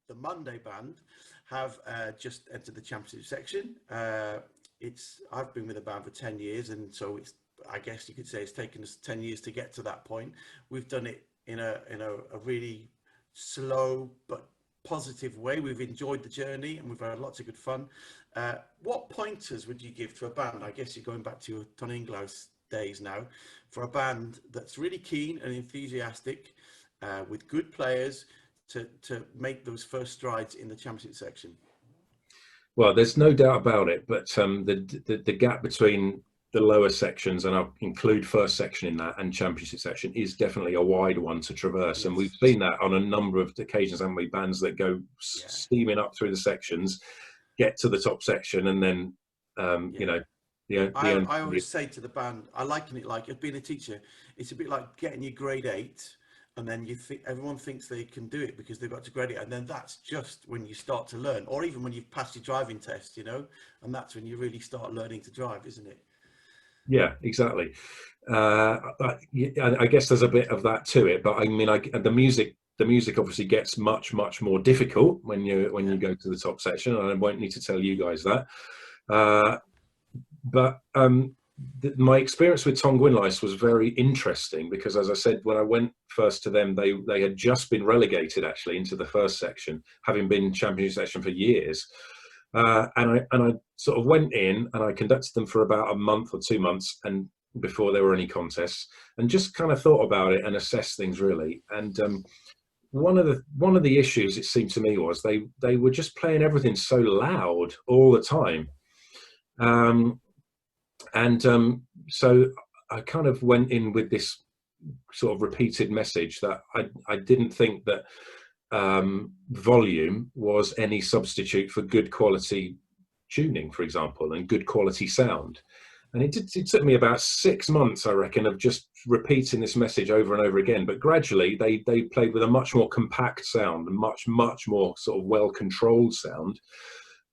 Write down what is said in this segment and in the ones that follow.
The Monday band have just entered the championship section. I've been with the band for 10 years, and so I guess you could say it's taken us 10 years to get to that point. We've done it in a really slow but positive way. We've enjoyed the journey and we've had lots of good fun. What pointers would you give to a band? I guess you're going back to your Ton Inglaus days now, for a band that's really keen and enthusiastic, with good players, to make those first strides in the championship section. Well, there's no doubt about it, but the gap between the lower sections, and I'll include first section in that, and championship section, is definitely a wide one to traverse. Yes. And we've seen that on a number of occasions, haven't we? Bands that go steaming up through the sections, get to the top section, and then I always say to the band, I liken it like being a teacher. It's a bit like getting your grade 8, and then everyone thinks they can do it because they've got to grade it, and then that's just when you start to learn, or even when you've passed your driving test, and that's when you really start learning to drive, isn't it? Yeah, exactly. I guess there's a bit of that to it, but I mean, the music obviously gets much more difficult when you go to the top section, and I won't need to tell you guys that. But my experience with Ton Inglaus was very interesting, because, as I said, when I went first to them, they had just been relegated actually into the first section, having been championship section for years. And I sort of went in and I conducted them for about a month or 2 months, and before there were any contests, and just kind of thought about it and assessed things really. And one of the issues, it seemed to me, was they were just playing everything so loud all the time. So I kind of went in with this sort of repeated message that I didn't think that volume was any substitute for good quality tuning, for example, and good quality sound. And it took me about 6 months, I reckon, of just repeating this message over and over again. But gradually they played with a much more compact sound, and much more sort of well-controlled sound.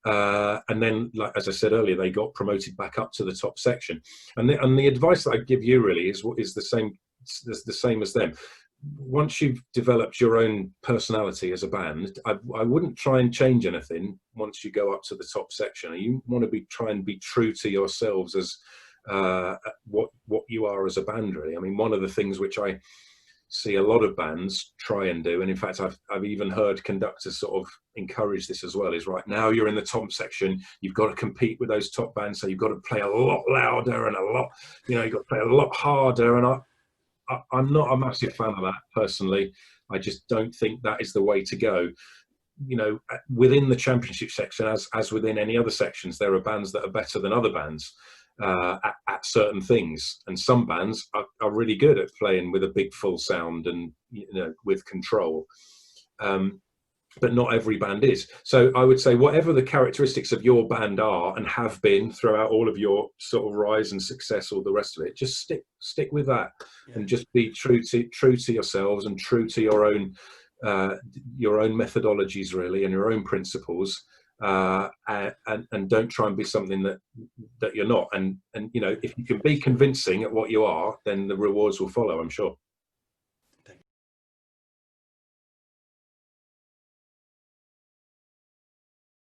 And then, like, as I said earlier, they got promoted back up to the top section. And the advice that I give you really is the same as them. Once you've developed your own personality as a band, I wouldn't try and change anything once you go up to the top section. You want to try and be true to yourselves as what you are as a band, really. I mean, one of the things which I see a lot of bands try and do, and in fact I've even heard conductors sort of encourage this as well, is right now you're in the top section, you've got to compete with those top bands, so you've got to play a lot louder and you've got to play a lot harder. And I'm not a massive fan of that personally. I just don't think that is the way to go. Within the championship section, as within any other sections, there are bands that are better than other bands at certain things, and some bands are really good at playing with a big full sound and with control. But not every band is. So I would say, whatever the characteristics of your band are and have been throughout all of your sort of rise and success, all the rest of it, just stick with that. Yeah. And just be true to yourselves and true to your own methodologies, really, and your own principles. And don't try and be something that you're not. And if you can be convincing at what you are, then the rewards will follow, I'm sure.